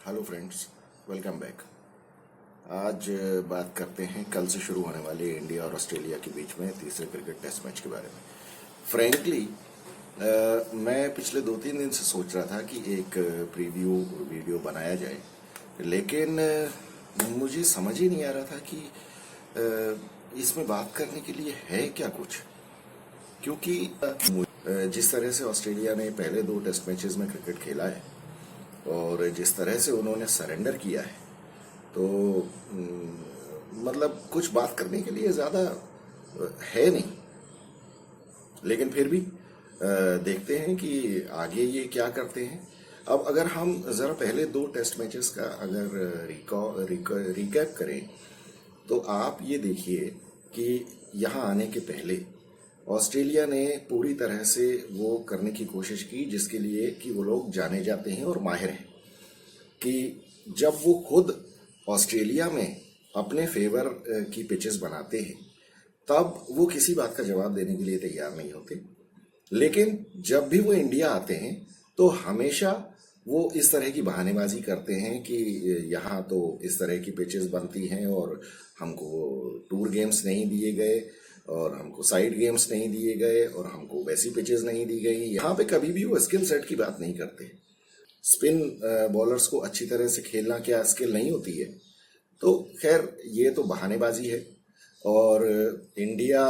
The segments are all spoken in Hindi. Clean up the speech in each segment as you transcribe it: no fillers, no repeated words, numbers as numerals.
Hello friends, welcome back. आज बात करते हैं कल से शुरू होने वाले इंडिया और ऑस्ट्रेलिया के बीच में तीसरे क्रिकेट टेस्ट मैच के बारे में। फ्रैंकली मैं पिछले 2-3 दिन से सोच रहा था कि एक प्रीव्यू वीडियो बनाया जाए, लेकिन मुझे समझ ही नहीं आ रहा था कि इसमें बात करने के लिए है क्या कुछ। क्योंकि जिस तरह से ऑस्ट्रेलिया ने पहले 2 टेस्ट मैचेस में क्रिकेट खेला है और जिस तरह से उन्होंने सरेंडर किया है, तो मतलब कुछ बात करने के लिए ज़्यादा है नहीं। लेकिन फिर भी देखते हैं कि आगे ये क्या करते हैं। अब अगर हम ज़रा पहले 2 टेस्ट मैचेस का अगर रिकैप करें, तो आप ये देखिए कि यहाँ आने के पहले ऑस्ट्रेलिया ने पूरी तरह से वो करने की कोशिश की जिसके लिए कि वो लोग जाने जाते हैं और माहिर हैं, कि जब वो खुद ऑस्ट्रेलिया में अपने फेवर की पिचेस बनाते हैं तब वो किसी बात का जवाब देने के लिए तैयार नहीं होते। लेकिन जब भी वो इंडिया आते हैं तो हमेशा वो इस तरह की बहानेबाजी करते हैं कि यहाँ तो इस तरह की पिचेस बनती हैं और हमको टूर गेम्स नहीं दिए गए और हमको साइड गेम्स नहीं दिए गए और हमको वैसी पिचेस नहीं दी गई। यहाँ पे कभी भी वो स्किल सेट की बात नहीं करते। स्पिन बॉलर्स को अच्छी तरह से खेलना क्या स्किल नहीं होती है? तो खैर ये तो बहानेबाजी है और इंडिया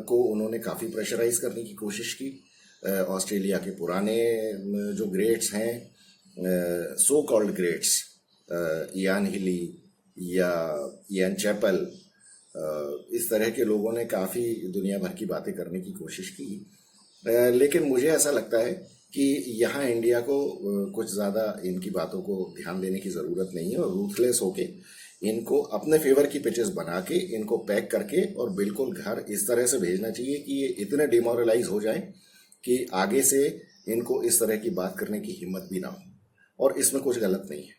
को उन्होंने काफ़ी प्रेशराइज करने की कोशिश की। ऑस्ट्रेलिया के पुराने जो ग्रेट्स हैं, सो कॉल्ड ग्रेट्स, इयान हिली या इयान चैपल, इस तरह के लोगों ने काफ़ी दुनिया भर की बातें करने की कोशिश की। लेकिन मुझे ऐसा लगता है कि यहाँ इंडिया को कुछ ज़्यादा इनकी बातों को ध्यान देने की ज़रूरत नहीं है और रूथलेस होके इनको अपने फेवर की पिचेस बना के इनको पैक करके और बिल्कुल घर इस तरह से भेजना चाहिए कि ये इतने डिमोरलाइज हो जाएं कि आगे से इनको इस तरह की बात करने की हिम्मत भी ना हो। और इसमें कुछ गलत नहीं है।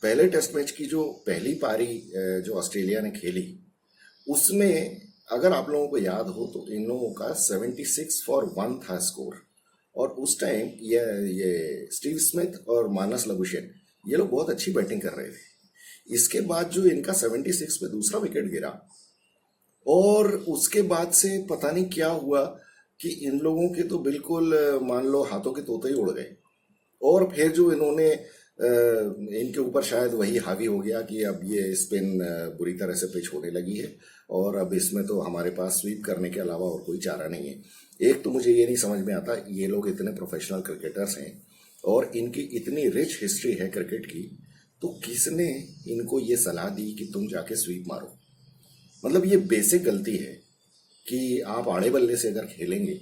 पहले टेस्ट मैच की जो पहली पारी जो ऑस्ट्रेलिया ने खेली, उसमें अगर आप लोगों को याद हो तो इन लोगों का 76 फॉर 1 था स्कोर। और उस टाइम ये स्टीव स्मिथ और मानस लबुशेन ये लोग बहुत अच्छी बैटिंग कर रहे थे। इसके बाद जो इनका 76 पे दूसरा विकेट गिरा और उसके बाद से पता नहीं क्या हुआ कि इन लोगों के तो बिल्कुल मान लो हाथों के तोते ही उड़ गए। और फिर जो इन्होंने इनके ऊपर शायद वही हावी हो गया कि अब ये स्पिन बुरी तरह से पिच होने लगी है और अब इसमें तो हमारे पास स्वीप करने के अलावा और कोई चारा नहीं है। एक तो मुझे ये नहीं समझ में आता, ये लोग इतने प्रोफेशनल क्रिकेटर्स हैं और इनकी इतनी रिच हिस्ट्री है क्रिकेट की, तो किसने इनको ये सलाह दी कि तुम जाके स्वीप मारो? मतलब ये बेसिक गलती है कि आप आड़े बल्ले से अगर खेलेंगे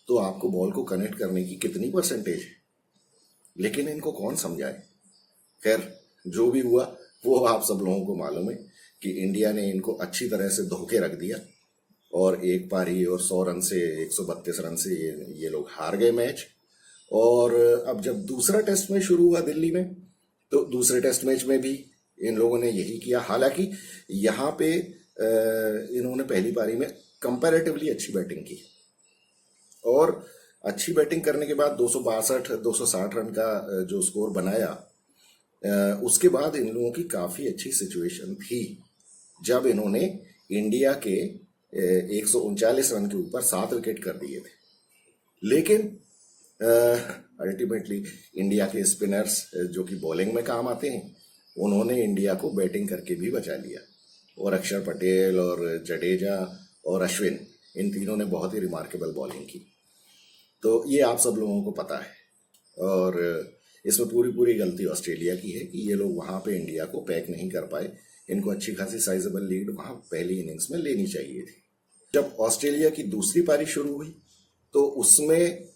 तो आपको बॉल को कनेक्ट करने की कितनी परसेंटेज है, लेकिन इनको कौन समझाए। खैर जो भी हुआ वो आप सब लोगों को मालूम है कि इंडिया ने इनको अच्छी तरह से धोखे रख दिया और एक पारी और 100 रन से 132 रन से ये लोग हार गए मैच। और अब जब दूसरा टेस्ट मैच शुरू हुआ दिल्ली में, तो दूसरे टेस्ट मैच में भी इन लोगों ने यही किया। हालांकि यहाँ पे इन्होंने पहली पारी में कंपैरेटिवली अच्छी बैटिंग की और अच्छी बैटिंग करने के बाद 262-260 रन का जो स्कोर बनाया, उसके बाद इन लोगों की काफ़ी अच्छी सिचुएशन थी जब इन्होंने इंडिया के 139 रन के ऊपर 7 विकेट कर दिए थे। लेकिन अल्टीमेटली इंडिया के स्पिनर्स जो कि बॉलिंग में काम आते हैं, उन्होंने इंडिया को बैटिंग करके भी बचा लिया और अक्षर पटेल और जडेजा और अश्विन, इन तीनों ने बहुत ही रिमार्केबल बॉलिंग की। तो ये आप सब लोगों को पता है और इसमें पूरी गलती ऑस्ट्रेलिया की है कि ये लोग वहाँ पे इंडिया को पैक नहीं कर पाए। इनको अच्छी खासी साइजेबल लीड वहाँ पहली इनिंग्स में लेनी चाहिए थी। जब ऑस्ट्रेलिया की दूसरी पारी शुरू हुई तो उसमें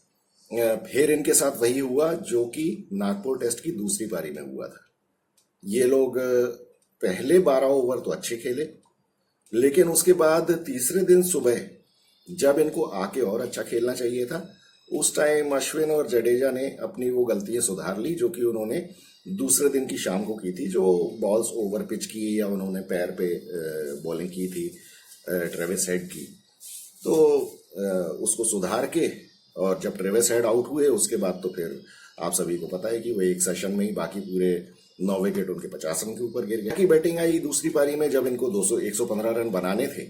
फिर इनके साथ वही हुआ जो कि नागपुर टेस्ट की दूसरी पारी में हुआ था। ये लोग पहले 12 ओवर तो अच्छे खेले, लेकिन उसके बाद तीसरे दिन सुबह जब इनको आके और अच्छा खेलना चाहिए था, उस टाइम अश्विन और जडेजा ने अपनी वो गलतियां सुधार ली जो कि उन्होंने दूसरे दिन की शाम को की थी, जो बॉल्स ओवर पिच की या उन्होंने पैर पे बॉलिंग की थी ट्रेविस हेड की। तो उसको सुधार के और जब ट्रेविस हेड आउट हुए उसके बाद तो फिर आप सभी को पता है कि वो एक सेशन में ही बाकी पूरे 9 विकेट उनके 50 रन के ऊपर गिर गया। की बैटिंग आई दूसरी पारी में जब इनको 115 रन बनाने थे,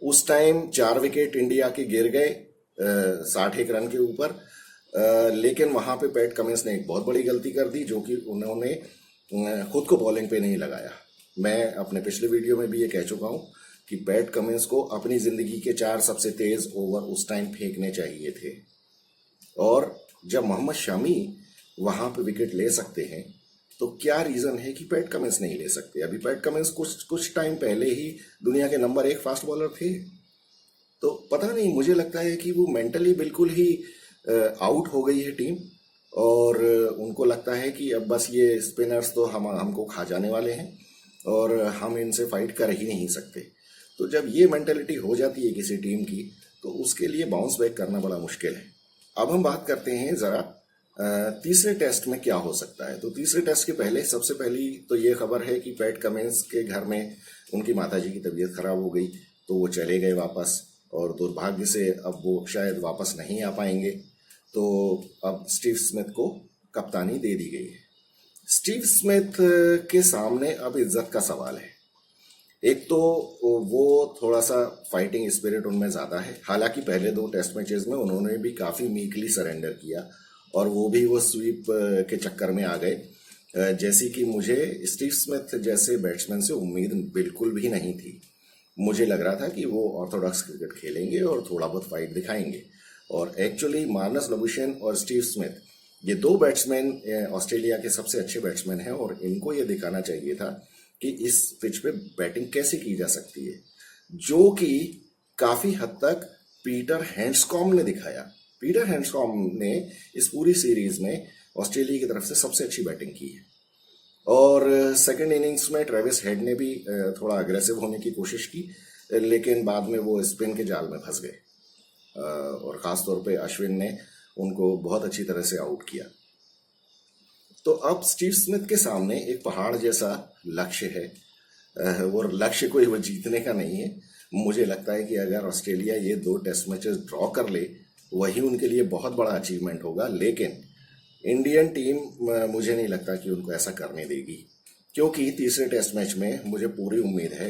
उस टाइम 4 विकेट इंडिया के गिर गए 61 रन के ऊपर। लेकिन वहां पे पैट कमिंस ने एक बहुत बड़ी गलती कर दी, जो कि उन्होंने खुद को बॉलिंग पे नहीं लगाया। मैं अपने पिछले वीडियो में भी ये कह चुका हूं कि पैट कमिंस को अपनी जिंदगी के 4 सबसे तेज ओवर उस टाइम फेंकने चाहिए थे। और जब मोहम्मद शमी वहां पे विकेट ले सकते हैं, तो क्या रीजन है कि पैट कमिंस नहीं ले सकते? अभी पैट कमिंस कुछ टाइम पहले ही दुनिया के नंबर 1 फास्ट बॉलर थे। तो पता नहीं, मुझे लगता है कि वो मेंटली बिल्कुल ही आउट हो गई है टीम, और उनको लगता है कि अब बस ये स्पिनर्स तो हमको खा जाने वाले हैं और हम इनसे फाइट कर ही नहीं सकते। तो जब ये मेंटेलिटी हो जाती है किसी टीम की, तो उसके लिए बाउंस बैक करना बड़ा मुश्किल है। अब हम बात करते हैं जरा तीसरे टेस्ट में क्या हो सकता है। तो तीसरे टेस्ट के पहले सबसे पहली तो ये खबर है कि पैट कमिंस के घर में उनकी माताजी की तबीयत खराब हो गई, तो वो चले गए वापस, और दुर्भाग्य से अब वो शायद वापस नहीं आ पाएंगे। तो अब स्टीव स्मिथ को कप्तानी दे दी गई है। स्टीव स्मिथ के सामने अब इज्जत का सवाल है। एक तो वो थोड़ा सा फाइटिंग स्पिरिट उनमें ज्यादा है, हालांकि पहले 2 टेस्ट मैचेस में उन्होंने भी काफी मीकली सरेंडर किया, और वो भी वो स्वीप के चक्कर में आ गए, जैसी कि मुझे स्टीव स्मिथ जैसे बैट्समैन से उम्मीद बिल्कुल भी नहीं थी। मुझे लग रहा था कि वो ऑर्थोडॉक्स क्रिकेट खेलेंगे और थोड़ा बहुत फाइट दिखाएंगे, और एक्चुअली मार्नस लबुशेन और स्टीव स्मिथ ये 2 बैट्समैन ऑस्ट्रेलिया के सबसे अच्छे बैट्समैन हैं, और इनको ये दिखाना चाहिए था कि इस पिच पे बैटिंग कैसे की जा सकती है, जो कि काफी हद तक पीटर हैंड्सकॉम्ब ने दिखाया। पीटर हैंड्सकॉम्ब ने इस पूरी सीरीज में ऑस्ट्रेलिया की तरफ से सबसे अच्छी बैटिंग की है, और सेकंड इनिंग्स में ट्रेविस हेड ने भी थोड़ा अग्रेसिव होने की कोशिश की, लेकिन बाद में वो स्पिन के जाल में फंस गए, और खासतौर पे अश्विन ने उनको बहुत अच्छी तरह से आउट किया। तो अब स्टीव स्मिथ के सामने एक पहाड़ जैसा लक्ष्य है, और लक्ष्य कोई वो जीतने का नहीं है। मुझे लगता है कि अगर ऑस्ट्रेलिया ये 2 टेस्ट मैचेस ड्रॉ कर ले, वही उनके लिए बहुत बड़ा अचीवमेंट होगा। लेकिन इंडियन टीम मुझे नहीं लगता कि उनको ऐसा करने देगी, क्योंकि तीसरे टेस्ट मैच में मुझे पूरी उम्मीद है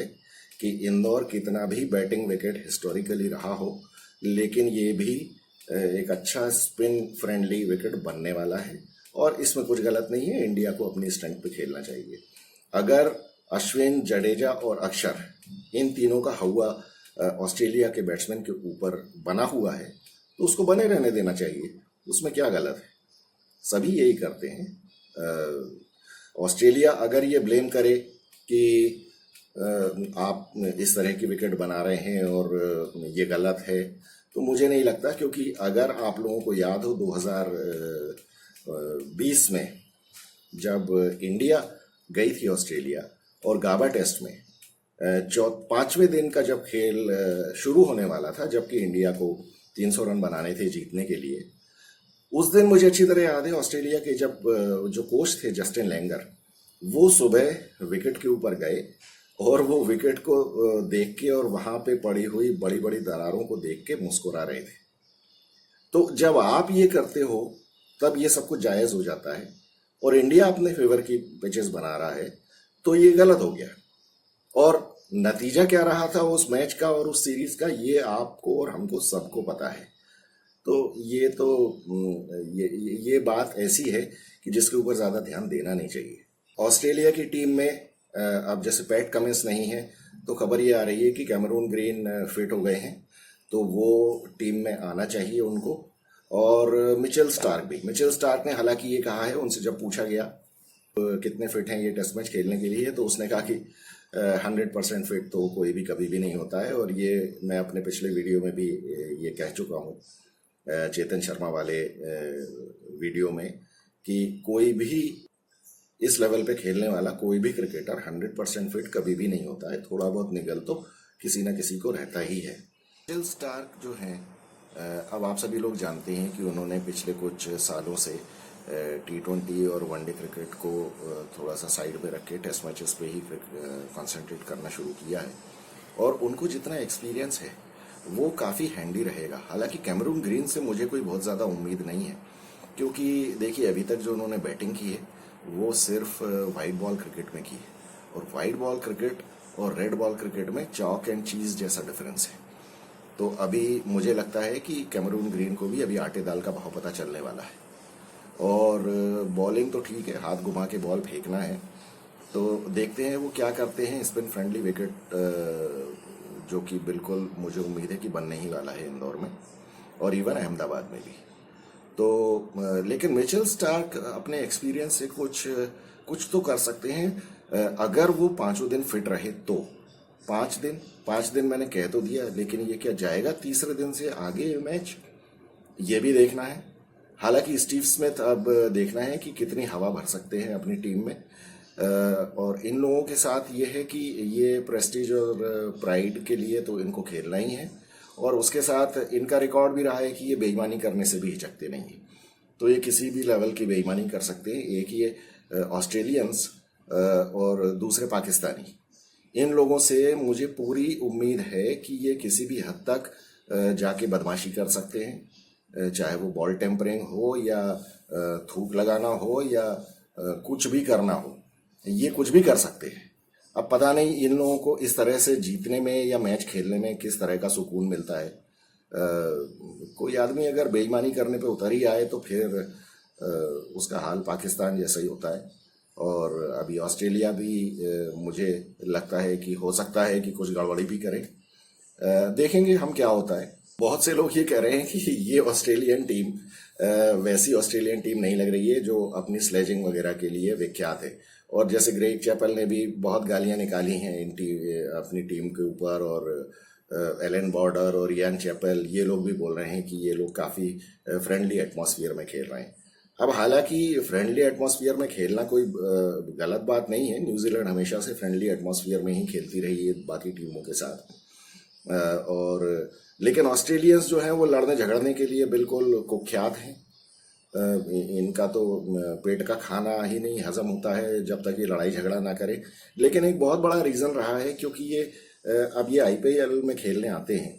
कि इंदौर कितना भी बैटिंग विकेट हिस्टोरिकली रहा हो, लेकिन ये भी एक अच्छा स्पिन फ्रेंडली विकेट बनने वाला है, और इसमें कुछ गलत नहीं है। इंडिया को अपनी स्ट्रेंथ पे खेलना चाहिए। अगर अश्विन, जडेजा और अक्षर, इन तीनों का हवा ऑस्ट्रेलिया के बैट्समैन के ऊपर बना हुआ है, तो उसको बने रहने देना चाहिए। उसमें क्या गलत है? सभी यही करते हैं। ऑस्ट्रेलिया अगर ये ब्लेम करे कि आप इस तरह की विकेट बना रहे हैं और ये गलत है, तो मुझे नहीं लगता, क्योंकि अगर आप लोगों को याद हो 2020 में जब इंडिया गई थी ऑस्ट्रेलिया, और गाबा टेस्ट में 5वें दिन का जब खेल शुरू होने वाला था, जबकि इंडिया को 300 रन बनाने थे जीतने के लिए, उस दिन मुझे अच्छी तरह याद है ऑस्ट्रेलिया के जब जो कोच थे जस्टिन लैंगर, वो सुबह विकेट के ऊपर गए, और वो विकेट को देख के और वहां पे पड़ी हुई बड़ी बड़ी दरारों को देख के मुस्कुरा रहे थे। तो जब आप ये करते हो, तब ये सब कुछ जायज हो जाता है, और इंडिया अपने फेवर की पिचेस बना रहा है, तो ये गलत हो गया। और नतीजा क्या रहा था उस मैच का और उस सीरीज का, ये आपको और हमको सबको पता है। तो ये बात ऐसी है कि जिसके ऊपर ज्यादा ध्यान देना नहीं चाहिए। ऑस्ट्रेलिया की टीम में अब जैसे पैट कमिंस नहीं है, तो खबर ये आ रही है कि कैमरून ग्रीन फिट हो गए हैं, तो वो टीम में आना चाहिए उनको। और मिचेल स्टार्क ने हालांकि ये कहा है, उनसे जब पूछा गया कितने फिट हैं ये टेस्ट मैच खेलने के लिए, तो उसने कहा कि 100% फिट तो कोई भी कभी भी नहीं होता है। और ये मैं अपने पिछले वीडियो में भी ये कह चुका हूँ, चेतन शर्मा वाले वीडियो में, कि कोई भी इस लेवल पे खेलने वाला कोई भी क्रिकेटर 100% फिट कभी भी नहीं होता है। थोड़ा बहुत निगल तो किसी ना किसी को रहता ही है। मिचेल स्टार्क जो है, अब आप सभी लोग जानते हैं कि उन्होंने पिछले कुछ सालों से T20 और वनडे क्रिकेट को थोड़ा सा साइड पे रख के टेस्ट मैचेस पे ही कंसंट्रेट करना शुरू किया है, और उनको जितना एक्सपीरियंस है वो काफ़ी हैंडी रहेगा। हालांकि कैमरून ग्रीन से मुझे कोई बहुत ज़्यादा उम्मीद नहीं है, क्योंकि देखिए अभी तक जो उन्होंने बैटिंग की है वो सिर्फ वाइट बॉल क्रिकेट में की है। और वाइट बॉल क्रिकेट और रेड बॉल क्रिकेट में चॉक एंड चीज जैसा डिफरेंस है। तो अभी मुझे लगता है कि कैमरून ग्रीन को भी अभी आटे दाल का भाव पता चलने वाला है। और बॉलिंग तो ठीक है, हाथ घुमा के बॉल फेंकना है। तो देखते हैं वो क्या करते हैं। स्पिन फ्रेंडली विकेट जो कि बिल्कुल मुझे उम्मीद है कि बनने ही वाला है इंदौर में और इवन अहमदाबाद में भी। तो लेकिन मिचेल स्टार्क अपने एक्सपीरियंस से कुछ कुछ तो कर सकते हैं अगर वो पांचों दिन फिट रहे तो। 5 दिन मैंने कह तो दिया, लेकिन ये क्या जाएगा तीसरे दिन से आगे ये मैच, ये भी देखना है। हालांकि स्टीव स्मिथ अब देखना है कि कितनी हवा भर सकते हैं अपनी टीम में। और इन लोगों के साथ ये है कि ये प्रेस्टीज और प्राइड के लिए तो इनको खेलना ही है, और उसके साथ इनका रिकॉर्ड भी रहा है कि ये बेईमानी करने से भी हिचकते नहीं है। तो ये किसी भी लेवल की बेईमानी कर सकते हैं। एक ये ऑस्ट्रेलियंस और दूसरे पाकिस्तानी, इन लोगों से मुझे पूरी उम्मीद है कि ये किसी भी हद तक जाके बदमाशी कर सकते हैं, चाहे वो बॉल टेम्परिंग हो या थूक लगाना हो या कुछ भी करना हो, ये कुछ भी कर सकते हैं। अब पता नहीं इन लोगों को इस तरह से जीतने में या मैच खेलने में किस तरह का सुकून मिलता है। कोई आदमी अगर बेईमानी करने पे उतर ही आए तो फिर उसका हाल पाकिस्तान जैसा ही होता है। और अभी ऑस्ट्रेलिया भी मुझे लगता है कि हो सकता है कि कुछ गड़बड़ी भी करे। देखेंगे हम क्या होता है। बहुत से लोग ये कह रहे हैं कि ये ऑस्ट्रेलियन टीम वैसी ऑस्ट्रेलियन टीम नहीं लग रही है जो अपनी स्लेजिंग वगैरह के लिए विख्यात है। और जैसे ग्रेग चैपल ने भी बहुत गालियां निकाली हैं अपनी टीम के ऊपर, और एलन बॉर्डर और यान चैपल, ये लोग भी बोल रहे हैं कि ये लोग काफ़ी फ्रेंडली एटमॉस्फेयर में खेल रहे हैं। अब हालांकि फ्रेंडली एटमॉस्फेयर में खेलना कोई गलत बात नहीं है। न्यूजीलैंड हमेशा से फ्रेंडली एटमॉस्फेयर में ही खेलती रही है बाकी टीमों के साथ। और लेकिन ऑस्ट्रेलियंस जो हैं वो लड़ने झगड़ने के लिए बिल्कुल कुख्यात हैं। इनका तो पेट का खाना ही नहीं हजम होता है जब तक ये लड़ाई झगड़ा ना करे। लेकिन एक बहुत बड़ा रीज़न रहा है क्योंकि ये अब ये आईपीएल में खेलने आते हैं,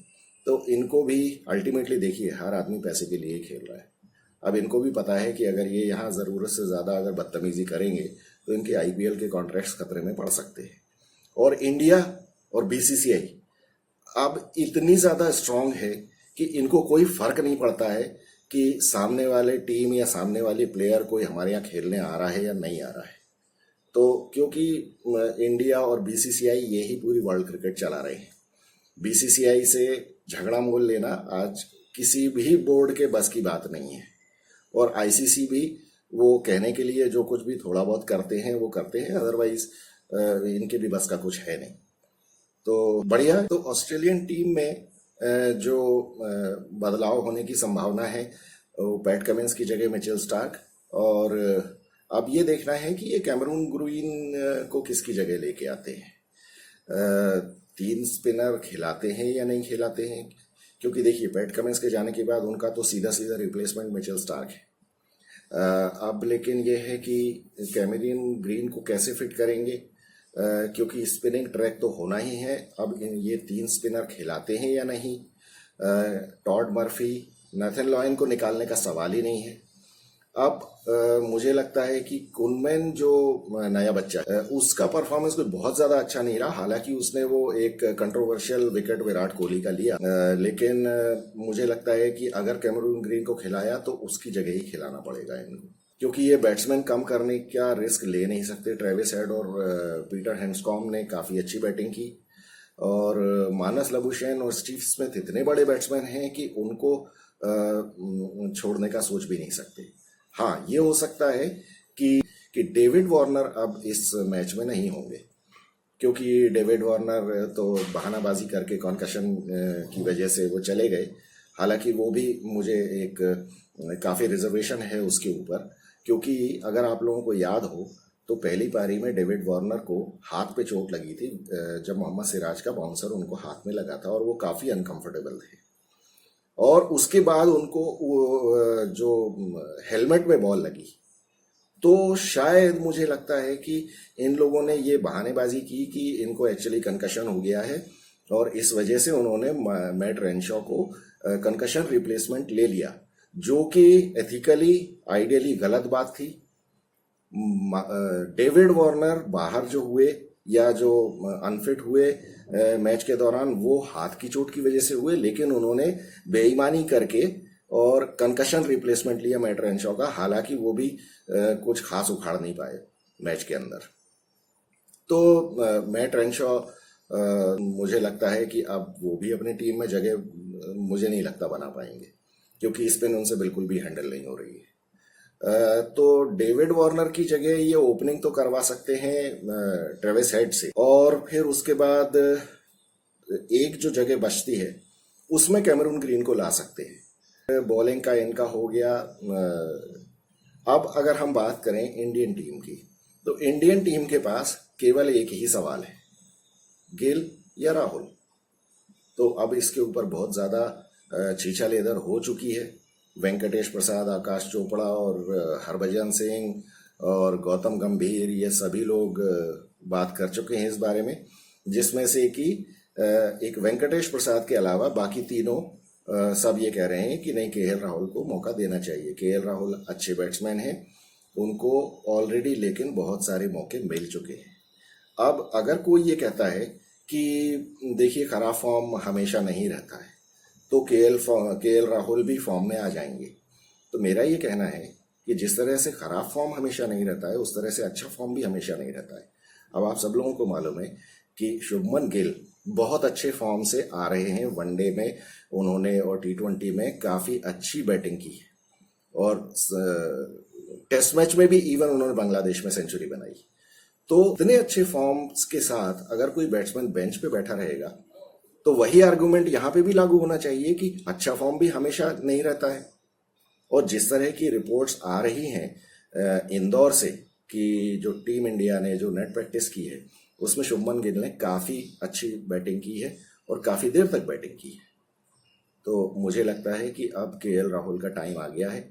तो इनको भी अल्टीमेटली देखिए हर आदमी पैसे के लिए ही खेल रहा है। अब इनको भी पता है कि अगर ये यहाँ ज़रूरत से ज़्यादा अगर बदतमीजी करेंगे तो इनके आईपीएल के कॉन्ट्रैक्ट्स खतरे में पड़ सकते हैं। और इंडिया और बीसीसीआई अब इतनी ज़्यादा स्ट्रांग है कि इनको कोई फर्क नहीं पड़ता है कि सामने वाले टीम या सामने वाले प्लेयर कोई हमारे यहाँ खेलने आ रहा है या नहीं आ रहा है। तो क्योंकि इंडिया और बीसीसीआई ये ही पूरी वर्ल्ड क्रिकेट चला रहे हैं। बीसीसीआई से झगड़ा मोल लेना आज किसी भी बोर्ड के बस की बात नहीं है। और आईसीसी भी वो कहने के लिए जो कुछ भी थोड़ा बहुत करते हैं वो करते हैं, अदरवाइज इनके भी बस का कुछ है नहीं। तो बढ़िया। तो ऑस्ट्रेलियन टीम में जो बदलाव होने की संभावना है वो पैट कमिंस की जगह मिचेल स्टार्क, और अब ये देखना है कि ये कैमरून ग्रीन को किसकी जगह लेके आते हैं। 3 स्पिनर खिलाते हैं या नहीं खिलाते हैं, क्योंकि देखिए पैट कमिंस के जाने के बाद उनका तो सीधा सीधा रिप्लेसमेंट मिचेल स्टार्क है। अब लेकिन ये है कि कैमरून ग्रीन को कैसे फिट करेंगे, क्योंकि स्पिनिंग ट्रैक तो होना ही है। अब ये 3 स्पिनर खिलाते हैं या नहीं। टॉड मर्फी, नैथन लॉयन को निकालने का सवाल ही नहीं है। अब मुझे लगता है कि कुनमैन जो नया बच्चा है उसका परफॉर्मेंस कोई बहुत ज्यादा अच्छा नहीं रहा। हालांकि उसने वो एक कंट्रोवर्शियल विकेट विराट कोहली का लिया, लेकिन मुझे लगता है कि अगर कैमरून ग्रीन को खिलाया तो उसकी जगह ही खिलाना पड़ेगा इनको, क्योंकि ये बैट्समैन कम करने का रिस्क ले नहीं सकते। ट्रेविस हेड और पीटर हैंड्सकॉम्ब ने काफ़ी अच्छी बैटिंग की, और मानस लबुशेन और स्टीव स्मिथ इतने बड़े बैट्समैन हैं कि उनको छोड़ने का सोच भी नहीं सकते। हाँ, ये हो सकता है कि डेविड वार्नर अब इस मैच में नहीं होंगे, क्योंकि डेविड वार्नर तो बहानाबाजी करके कॉन्कशन की वजह से वो चले गए। हालांकि वो भी मुझे एक काफ़ी रिजर्वेशन है उसके ऊपर, क्योंकि अगर आप लोगों को याद हो तो पहली पारी में डेविड वार्नर को हाथ पे चोट लगी थी जब मोहम्मद सिराज का बाउंसर उनको हाथ में लगा था, और वो काफ़ी अनकंफर्टेबल थे। और उसके बाद उनको जो हेलमेट में बॉल लगी, तो शायद मुझे लगता है कि इन लोगों ने ये बहानेबाजी की कि इनको एक्चुअली कंकशन हो गया है, और इस वजह से उन्होंने मैट रेनशॉ को कंकशन रिप्लेसमेंट ले लिया, जो कि एथिकली आइडियली गलत बात थी। डेविड वार्नर बाहर जो हुए या जो अनफिट हुए मैच के दौरान, वो हाथ की चोट की वजह से हुए, लेकिन उन्होंने बेईमानी करके और कंकशन रिप्लेसमेंट लिया मैट रेनशॉ का। हालांकि वो भी कुछ खास उखाड़ नहीं पाए मैच के अंदर। तो मैट रेनशॉ मुझे लगता है कि अब वो भी अपनी टीम में जगह मुझे नहीं लगता बना पाएंगे, क्योंकि स्पिन उनसे बिल्कुल भी हैंडल नहीं हो रही है। तो डेविड वार्नर की जगह ये ओपनिंग तो करवा सकते हैं ट्रेविस हेड से, और फिर उसके बाद एक जो जगह बचती है उसमें कैमरून ग्रीन को ला सकते हैं। बॉलिंग का इनका हो गया। अब अगर हम बात करें इंडियन टीम की, तो इंडियन टीम के पास केवल एक ही सवाल है, गिल या राहुल। तो अब इसके ऊपर बहुत ज्यादा छीछा लेदर हो चुकी है। वेंकटेश प्रसाद, आकाश चोपड़ा और हरभजन सिंह और गौतम गंभीर, ये सभी लोग बात कर चुके हैं इस बारे में, जिसमें से कि एक वेंकटेश प्रसाद के अलावा बाकी तीनों सब ये कह रहे हैं कि नहीं, केएल राहुल को मौका देना चाहिए। केएल राहुल अच्छे बैट्समैन हैं, उनको ऑलरेडी लेकिन बहुत सारे मौके मिल चुके हैं। अब अगर कोई ये कहता है कि देखिए खराब फॉर्म हमेशा नहीं रहता है, तो केएल राहुल भी फॉर्म में आ जाएंगे, तो मेरा ये कहना है कि जिस तरह से खराब फॉर्म हमेशा नहीं रहता है, उस तरह से अच्छा फॉर्म भी हमेशा नहीं रहता है। अब आप सब लोगों को मालूम है कि शुभमन गिल बहुत अच्छे फॉर्म से आ रहे हैं। वनडे में उन्होंने और T20 में काफी अच्छी बैटिंग की है, और टेस्ट मैच में भी इवन उन्होंने बांग्लादेश में सेंचुरी बनाई। तो इतने अच्छे फॉर्म्स के साथ अगर कोई बैट्समैन बेंच पे बैठा रहेगा, तो वही आर्गुमेंट यहाँ पे भी लागू होना चाहिए कि अच्छा फॉर्म भी हमेशा नहीं रहता है। और जिस तरह की रिपोर्ट्स आ रही हैं इंदौर से कि जो टीम इंडिया ने जो नेट प्रैक्टिस की है, उसमें शुभमन गिल ने काफी अच्छी बैटिंग की है और काफी देर तक बैटिंग की है। तो मुझे लगता है कि अब केएल राहुल का टाइम आ गया है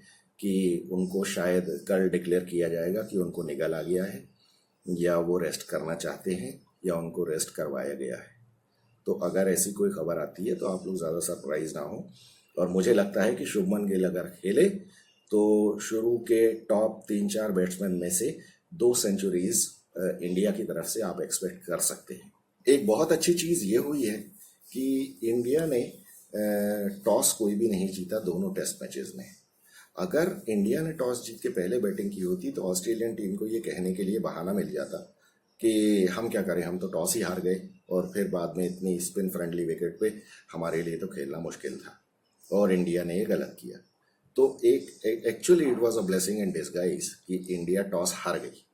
कि उनको शायद कल डिक्लेयर किया जाएगा कि उनको निगल आ गया है, या वो रेस्ट करना चाहते हैं, या उनको रेस्ट करवाया गया है। तो अगर ऐसी कोई खबर आती है तो आप लोग ज़्यादा सरप्राइज ना हो। और मुझे लगता है कि शुभमन गिल अगर खेले तो शुरू के टॉप 3-4 बैट्समैन में से 2 सेंचुरीज इंडिया की तरफ से आप एक्सपेक्ट कर सकते हैं। एक बहुत अच्छी चीज़ ये हुई है कि इंडिया ने टॉस कोई भी नहीं जीता दोनों टेस्ट मैचेस में। अगर इंडिया ने टॉस जीत के पहले बैटिंग की होती तो ऑस्ट्रेलियन टीम को ये कहने के लिए बहाना मिल जाता कि हम क्या करें, हम तो टॉस ही हार गए, और फिर बाद में इतनी स्पिन फ्रेंडली विकेट पे हमारे लिए तो खेलना मुश्किल था, और इंडिया ने ये गलत किया। तो actually it was a blessing in disguise कि इंडिया टॉस हार गई।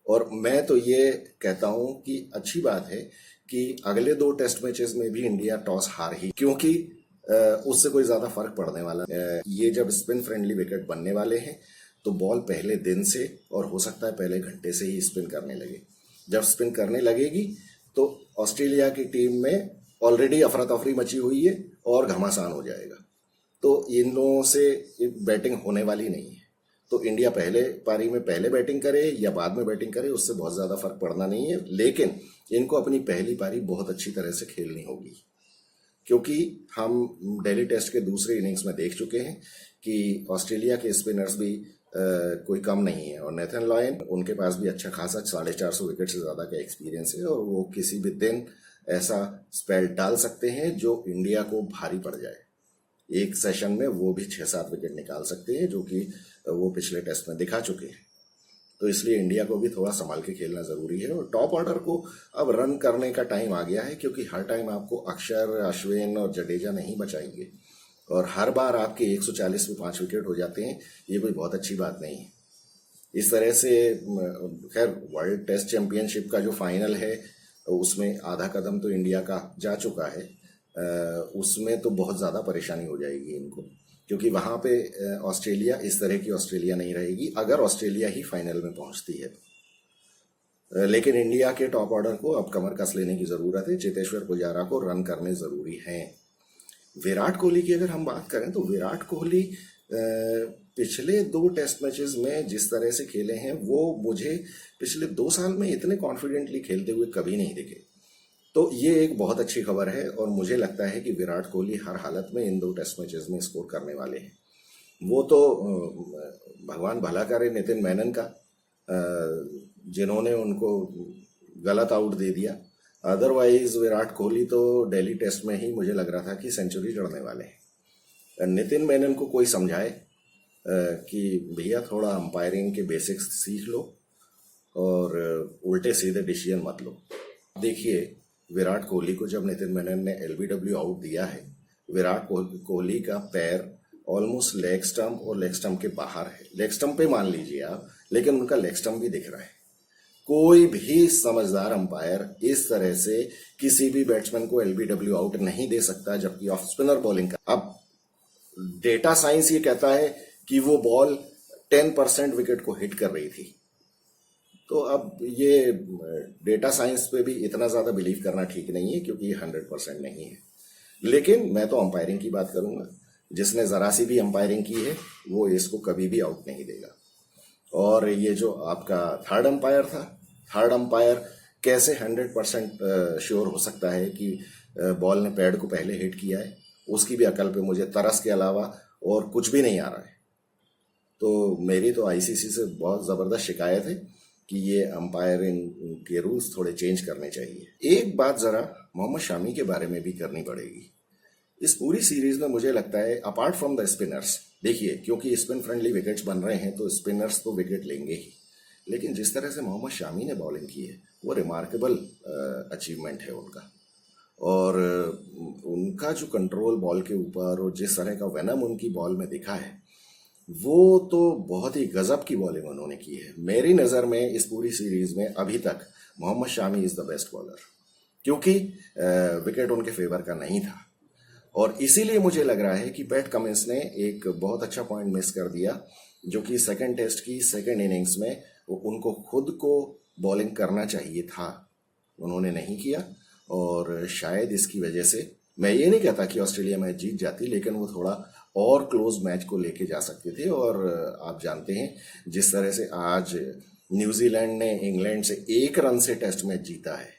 और मैं तो ये कहता हूं कि अच्छी बात है कि अगले 2 टेस्ट मैचेस में भी इंडिया टॉस हार ही, क्योंकि उससे कोई ज्यादा फर्क पड़ने वाला ये जब स्पिन फ्रेंडली विकेट बनने वाले हैं तो बॉल पहले दिन से और हो सकता है पहले घंटे से ही स्पिन करने लगे। जब स्पिन करने लगेगी तो ऑस्ट्रेलिया की टीम में ऑलरेडी अफरा तफरी मची हुई है और घमासान हो जाएगा। तो इन लोगों से बैटिंग होने वाली नहीं है। तो इंडिया पहले पारी में पहले बैटिंग करे या बाद में बैटिंग करे, उससे बहुत ज्यादा फर्क पड़ना नहीं है, लेकिन इनको अपनी पहली पारी बहुत अच्छी तरह से खेलनी होगी, क्योंकि हम दिल्ली टेस्ट के दूसरे इनिंग्स में देख चुके हैं कि ऑस्ट्रेलिया के स्पिनर्स भी कोई कम नहीं है, और नेथन लॉयन उनके पास भी अच्छा खासा 450 विकेट से ज्यादा का एक्सपीरियंस है, और वो किसी भी दिन ऐसा स्पेल डाल सकते हैं जो इंडिया को भारी पड़ जाए। एक सेशन में वो भी 6-7 विकेट निकाल सकते हैं, जो कि वो पिछले टेस्ट में दिखा चुके हैं। तो इसलिए इंडिया को भी थोड़ा संभाल के खेलना जरूरी है, और टॉप ऑर्डर को अब रन करने का टाइम आ गया है, क्योंकि हर टाइम आपको अक्षर, अश्विन और जडेजा नहीं बचाएंगे, और हर बार आपके 140 में 5 विकेट हो जाते हैं, ये कोई बहुत अच्छी बात नहीं है। इस तरह से खैर वर्ल्ड टेस्ट चैंपियनशिप का जो फाइनल है उसमें आधा कदम तो इंडिया का जा चुका है, उसमें तो बहुत ज़्यादा परेशानी हो जाएगी इनको, क्योंकि वहाँ पे ऑस्ट्रेलिया इस तरह की ऑस्ट्रेलिया नहीं रहेगी अगर ऑस्ट्रेलिया ही फाइनल में पहुँचती है। लेकिन इंडिया के टॉप ऑर्डर को अब कमर कस लेने की ज़रूरत है। चेतेश्वर पुजारा को रन करने ज़रूरी हैं। विराट कोहली की अगर हम बात करें तो विराट कोहली पिछले 2 टेस्ट मैचेस में जिस तरह से खेले हैं वो मुझे पिछले 2 साल में इतने कॉन्फिडेंटली खेलते हुए कभी नहीं दिखे। तो ये एक बहुत अच्छी खबर है, और मुझे लगता है कि विराट कोहली हर हालत में इन 2 टेस्ट मैचेस में स्कोर करने वाले हैं। वो तो भगवान भला करे नितिन मेनन का, जिन्होंने उनको गलत आउट दे दिया। अदरवाइज विराट कोहली तो दिल्ली टेस्ट में ही मुझे लग रहा था कि सेंचुरी जड़ने वाले हैं। नितिन मेनन को कोई समझाए कि भैया थोड़ा अंपायरिंग के बेसिक्स सीख लो और उल्टे सीधे डिसीजन मत लो। देखिए, विराट कोहली को जब नितिन मेनन ने एलबीडब्ल्यू आउट दिया है, विराट कोहली का पैर ऑलमोस्ट लेग स्टंप और लेग स्टंप के बाहर है। लेग स्टंप पे मान लीजिए आप, लेकिन उनका लेग स्टंप भी दिख रहा है। कोई भी समझदार अंपायर इस तरह से किसी भी बैट्समैन को एलबीडब्ल्यू आउट नहीं दे सकता, जबकि ऑफ स्पिनर बॉलिंग का। अब डेटा साइंस ये कहता है कि वो बॉल 10% विकेट को हिट कर रही थी। तो अब ये डेटा साइंस पे भी इतना ज्यादा बिलीव करना ठीक नहीं है, क्योंकि ये 100% नहीं है। लेकिन मैं तो अंपायरिंग की बात करूंगा। जिसने जरा सी भी अंपायरिंग की है वो इसको कभी भी आउट नहीं देगा। और ये जो आपका थर्ड अंपायर था, थर्ड अंपायर कैसे 100% श्योर हो सकता है कि बॉल ने पैड को पहले हिट किया है? उसकी भी अकल पे मुझे तरस के अलावा और कुछ भी नहीं आ रहा है। तो मेरी तो आईसीसी से बहुत जबरदस्त शिकायत है कि ये अंपायरिंग के रूल्स थोड़े चेंज करने चाहिए। एक बात जरा मोहम्मद शामी के बारे में भी करनी पड़ेगी। इस पूरी सीरीज में मुझे लगता है, अपार्ट फ्रॉम द स्पिनर्स, देखिए क्योंकि स्पिन फ्रेंडली विकेट्स बन रहे हैं तो स्पिनर्स तो विकेट लेंगे ही, लेकिन जिस तरह से मोहम्मद शामी ने बॉलिंग की है वो रिमार्केबल अचीवमेंट है उनका। और उनका जो कंट्रोल बॉल के ऊपर और जिस तरह का वेनम उनकी बॉल में दिखा है, वो तो बहुत ही गजब की बॉलिंग उन्होंने की है। मेरी नज़र में इस पूरी सीरीज में अभी तक Mohammed Shami is the best bowler, क्योंकि विकेट उनके फेवर का नहीं था। और इसीलिए मुझे लग रहा है कि पैट कमिंस ने एक बहुत अच्छा पॉइंट मिस कर दिया, जो कि सेकंड टेस्ट की सेकंड इनिंग्स में उनको खुद को बॉलिंग करना चाहिए था, उन्होंने नहीं किया। और शायद इसकी वजह से, मैं ये नहीं कहता कि ऑस्ट्रेलिया मैच जीत जाती, लेकिन वो थोड़ा और क्लोज मैच को लेके जा सकते थे। और आप जानते हैं जिस तरह से आज न्यूजीलैंड ने इंग्लैंड से 1 रन से टेस्ट मैच जीता है,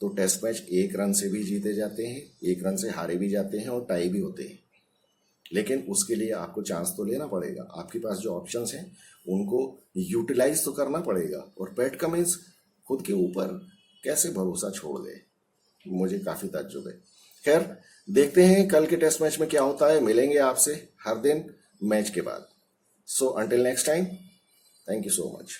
तो टेस्ट मैच 1 रन से भी जीते जाते हैं, 1 रन से हारे भी जाते हैं और टाई भी होते हैं। लेकिन उसके लिए आपको चांस तो लेना पड़ेगा। आपके पास जो ऑप्शंस हैं उनको यूटिलाइज तो करना पड़ेगा। और पैट कमिंस खुद के ऊपर कैसे भरोसा छोड़ दे, मुझे काफी ताज्जुब है। खैर, देखते हैं कल के टेस्ट मैच में क्या होता है। मिलेंगे आपसे हर दिन मैच के बाद। So until next time, thank you so much.